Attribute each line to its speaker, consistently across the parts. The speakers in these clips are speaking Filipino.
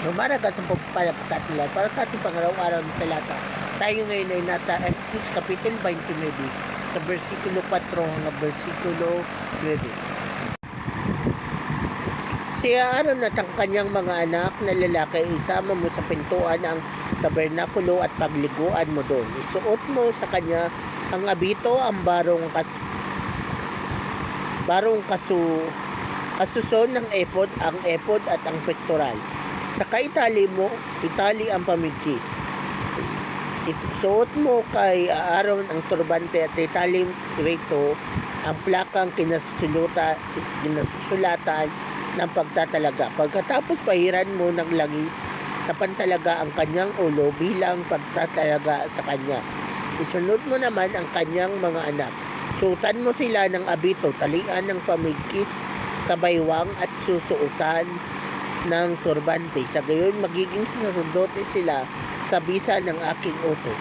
Speaker 1: Lumaragas ang pagpapalap sa ating lahat para sa ating pangaraw-araw na talata. Tayo ngayon ay nasa Exodus Kapitel 29 sa versikulo 4 hanggang versikulo 9. Si Aaron at ang kanyang mga anak na lalaki isama mo sa pintuan ang tabernakulo at pagliguan mo doon. Isuot mo sa kanya ang abito, ang kasuson ng epod, ang epod at ang pektoral. Sa kaitali mo, itali ang pamigkis. Isuot mo kay Aaron ang turbante at itali rito ang plakang kinasulatan ng pagtatalaga. Pagkatapos pahiran mo ng langis na pantalaga ang kanyang ulo bilang pagtatalaga sa kanya. Isunod mo naman ang kanyang mga anak. Suotan mo sila ng abito, talian ng pamigkis sa baywang at susuotan ng turbante. Sa gayon magiging saserdote sila sa bisa ng aking utos.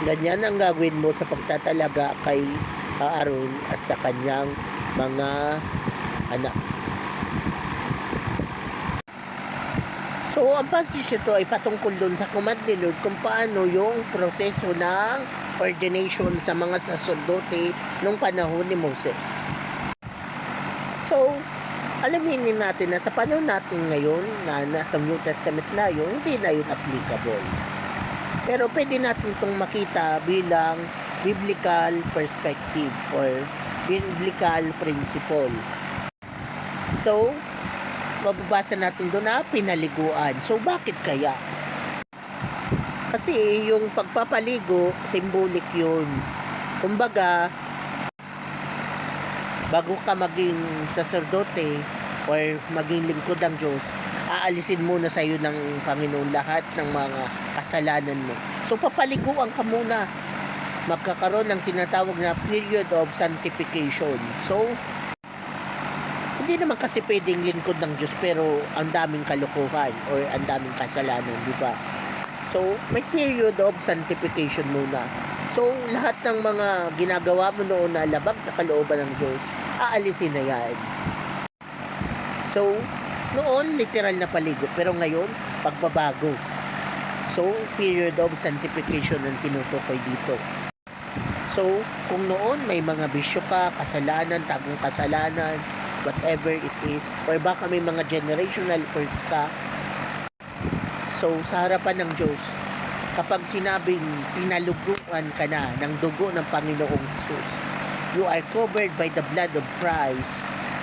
Speaker 1: Ganyan ang gawin mo sa pagtatalaga kay Aaron at sa kanyang mga anak. So, ang passage ito ay patungkol dun sa command ni Lord kung paano yung proseso ng ordination sa mga saserdote nung panahon ni Moses. So, alamin natin na sa panahon natin ngayon na nasa New Testament na yun, hindi na yun applicable. Pero pwede natin itong makita bilang biblical perspective or biblical principle. So, mababasa natin doon na pinaliguan. So, bakit kaya? Kasi yung pagpapaligo, symbolic yun. Kumbaga, bago ka maging saserdote or maging lingkod ng Diyos, aalisin muna sa iyo ng Panginoon lahat ng mga kasalanan mo. So, papaliguan ka muna. Magkakaroon ng tinatawag na period of sanctification. So, hindi naman kasi pwedeng lingkod ng Diyos pero ang daming kalukuhan or ang daming kasalanan, di ba? So, may period of sanctification muna. So, lahat ng mga ginagawa mo noon na labag sa kalooban ng Diyos, aalisin na yan. So, noon, literal na paligo. Pero ngayon, pagbabago. So, period of sanctification ang tinutukoy dito. So, kung noon may mga bisyo ka, kasalanan, tagong kasalanan, whatever it is, or baka may mga generational curse ka, so sa harapan ng Diyos, kapag sinabing pinaluguan ka na ng dugo ng Panginoong Jesus, you are covered by the blood of Christ,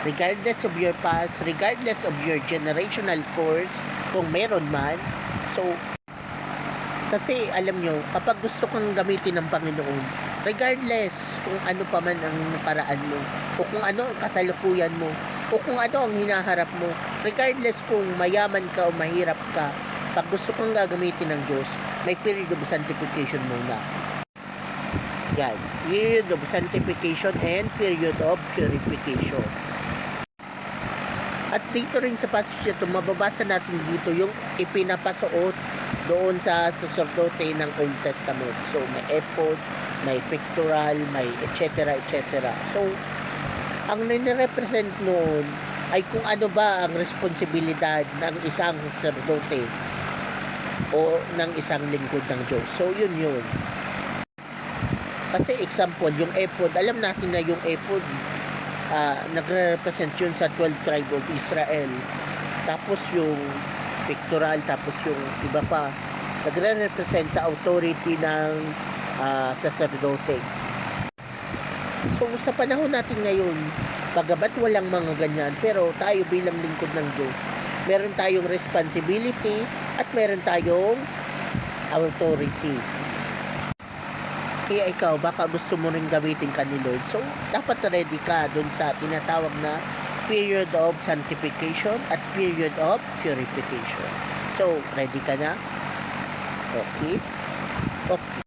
Speaker 1: regardless of your past, regardless of your generational curse, kung meron man. So, kasi alam nyo, kapag gusto kang gamitin ng Panginoon, regardless kung ano pa man ang nakaraan mo, o kung ano ang kasalukuyan mo, o kung ano ang hinaharap mo, regardless kung mayaman ka o mahirap ka, pag gusto kang gagamitin ng Diyos, may period of sanctification muna. Yan, period of sanctification and period of purification. At dito rin sa passage ito, mababasa natin dito yung ipinapasuot doon sa sacerdote ng Old Testament. So, may ephod, may pectoral, may etc. etc. So, ang nire-represent noon ay kung ano ba ang responsibilidad ng isang sacerdote o ng isang lingkod ng Diyos. So, yun. Kasi example, yung ephod, alam natin na yung ephod, nagre-represent yun sa 12 tribe of Israel. Tapos yung pectoral, tapos yung iba pa, nagre-represent sa authority ng sacerdote. So, sa panahon natin ngayon, bagamat walang mga ganyan, pero tayo bilang lingkod ng Diyos, meron tayong responsibility at meron tayong authority. Kaya ikaw, baka gusto mo rin gamitin ka ni Lord. So, dapat ready ka dun sa tinatawag na period of sanctification at period of purification. So, ready ka na? Okay? Okay.